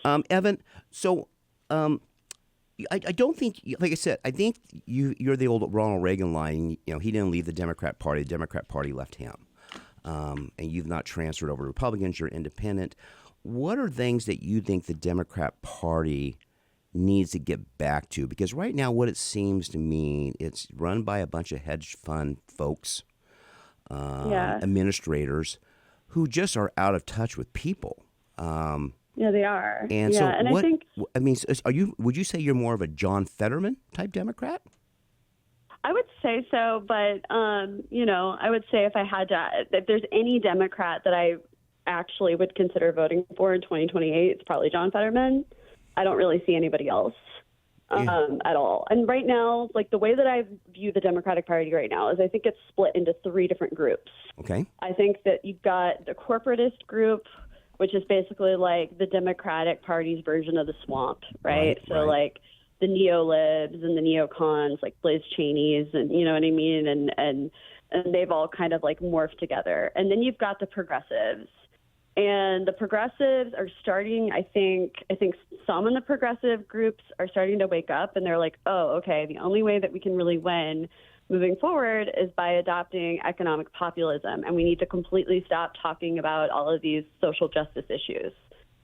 Evan, so I don't think, like I said, I think you're the old Ronald Reagan line. He didn't leave the Democrat Party. The Democrat Party left him. And you've not transferred over to Republicans. You're independent. What are things that you think the Democrat Party needs to get back to? Because right now, what it seems to me, it's run by a bunch of hedge fund folks, Yeah. administrators, who just are out of touch with people. Yeah, they are. And Yeah, so, and what? I think I mean, are you? Would you say you're more of a John Fetterman type Democrat? I would say so, but I would say if there's any Democrat that I actually would consider voting for in 2028, it's probably John Fetterman. I don't really see anybody else at all. And right now, like the way that I view the Democratic Party right now is I think it's split into three different groups. Okay. I think that you've got the corporatist group, which is basically like the Democratic Party's version of the swamp, right? So like the neo-libs and the neocons, like Blaise Cheney's, and you know what I mean? And they've all kind of like morphed together. And then you've got the progressives. And the progressives are starting, I think some in the progressive groups are starting to wake up, and they're like, oh, okay, the only way that we can really win moving forward is by adopting economic populism. And we need to completely stop talking about all of these social justice issues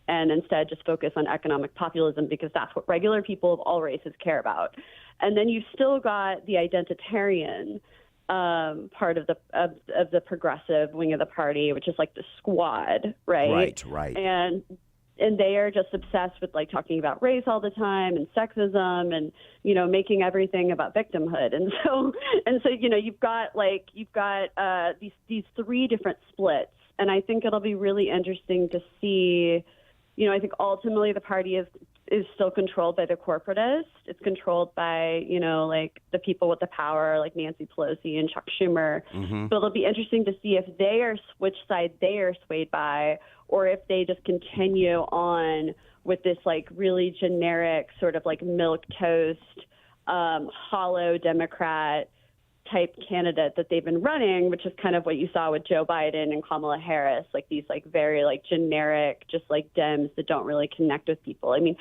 and instead just focus on economic populism, because that's what regular people of all races care about. And then you've still got the identitarian part of the progressive wing of the party, which is like the squad, right? Right. And they are just obsessed with like talking about race all the time and sexism and making everything about victimhood. And so you've got these three different splits, and I think it'll be really interesting to see. I think ultimately the party is still controlled by the corporatists. It's controlled by, like the people with the power, like Nancy Pelosi and Chuck Schumer. Mm-hmm. But it'll be interesting to see if which side they are swayed by, or if they just continue on with this like really generic sort of like milquetoast, hollow Democrat type candidate that they've been running, which is kind of what you saw with Joe Biden and Kamala Harris, like these like very like generic, just like Dems that don't really connect with people. I mean,